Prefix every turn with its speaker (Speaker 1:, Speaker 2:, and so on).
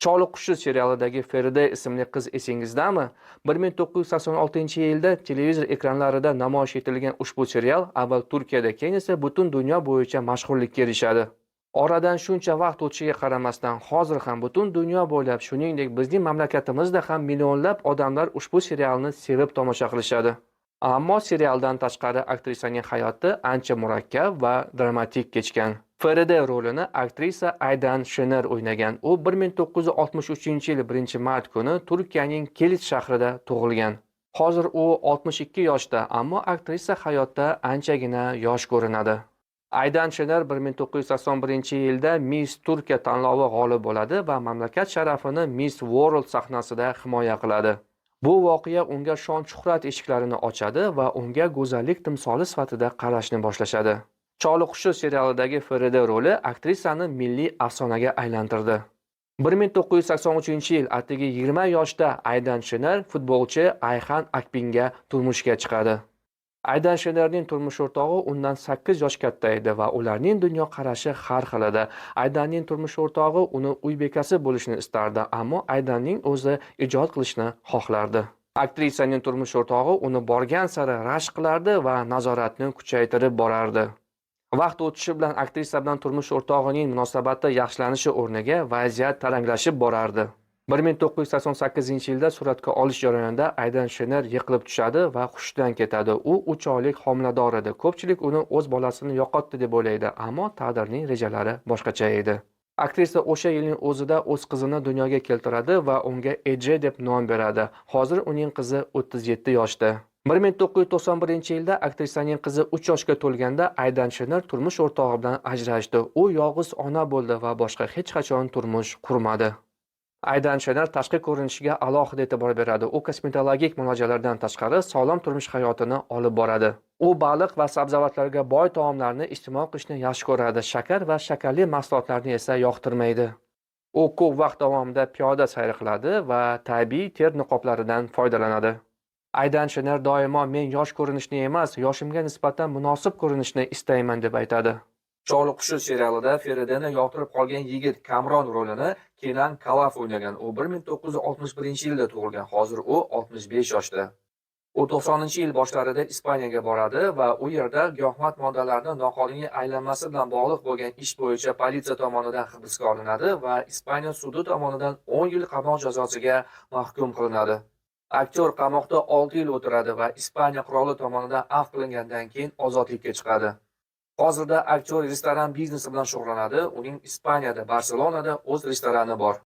Speaker 1: Choliq qushi serialidagi Feride ismli qiz esingizdami? 1986-yilda televizor ekranlarida namoyish etilgan ushbu serial avval Turkiyada, keyin esa butun dunyo bo'yicha mashhurlikka erishadi. Oradan shuncha vaqt o'tishiga qaramasdan, hozir ham butun dunyo bo'ylab, shuningdek bizning mamlakatimizda ham millionlab odamlar ushbu serialni sevib tomosha qilishadi. Ammo serialdan tashqari aktrisaning hayoti ancha murakkab va dramatik kechgan. Feride rolini aktrisa Aydan Shener o'ynagan. U 1963-yil 1-mart kuni Turkiyaning Kilis shahrida tug'ilgan. Hozir u 62 yoshda, ammo aktrisa hayotda anchagina yosh ko'rinadi. Aydan Shener 1981-yilda Miss Turkiya tanlovi g'olib bo'ladi va mamlakat sharafini Miss World sahnasida himoya qiladi. Bu voqea unga shon-shuhrat eshiklarini ochadi va unga go'zallik timsoli sifatida qarashni boshlashadi. Choliq qushi serialidagi Feride roli aktrisani milliy afsonaga aylantirdi. 1983-yil atigi 20 yoshda Aydan Shener futbolchi Ayxan Akbinga turmushga chiqadi. Aydan Shenerning turmush o'rtog'i undan 8 yosh katta edi va ularning dunyoqarashi har xil edi. Aydanning turmush o'rtog'i uni uy bekasi bo'lishni istardi, ammo Aydanning o'zi ijod qilishni xohlardi. Aktrisaning turmush o'rtog'i uni borgan sari rashk qilardi va nazoratni kuchaytirib borardi. Vaqt o'tishi bilan aktrisa bilan turmush o'rtog'ining munosabati yaxshilanishi o'rniga vaziyat taranglashib borardi. 1988-yilda suratga olish jarayonida Aydan Shener yiqilib tushadi va hushdan ketadi. U 3 oylik homilador edi. Ko'pchilik uni o'z bolasini yo'qotdi deb o'ylaydi, ammo taqdirning rejalari boshqacha edi. Aktrisa o'sha yilning o'zida o'z qizini dunyoga keltiradi va unga Eje deb nom beradi. Hozir uning qizi 37 yoshda. 1991-yilda aktrisaning qizi 3 yoshga to'lganda Aydan Shener turmush o'rtog'i bilan ajrashdi. U yolg'iz ona bo'ldi va boshqa hech qachon turmush qurmadi. Aydan Shener tashqi ko'rinishiga alohida e'tibor beradi. U kosmetologik muolajalardan tashqari sog'lom turmush hayotini olib boradi. U baliq va sabzavotlarga boy taomlarni iste'mol qilishni yaxshi ko'radi. Shakar va shakarli mahsulotlarni esa yoqtirmaydi. U ko'p vaqt davomida piyoda sayr qiladi va tabiiy ter niqoblaridan foydalanadi. Aydan Shener doimo men yosh ko'rinishni emas, yoshimga nisbatan munosib ko'rinishni istayman deb aytadi. Choliq qushi serialida Ferideni yoqtirib qolgan yigit Kamron rolini Kenan Kalaf o'ynagan. U 1961-yilda tug'ilgan. Hozir u 65 yoshda. U 90-yil boshlarida Ispaniyaga boradi va u yerda giyohvand moddalarning noqonuniy aylanmasi bilan bog'liq bo'lgan ish bo'yicha politsiya tomonidan hibsga olinadi va Ispaniya sudi tomonidan 10 yil qamoq jazosiga mahkum qilinadi. Aktyor qamoqda 6 yil o'tiradi va Ispaniya qiroli tomonidan afv qilingandan keyin ozodlikka chiqadi. Hozirda aktyor restoran biznesi bilan shug'ullanadi. Uning Ispaniyada, Barselonada o'z restorani bor.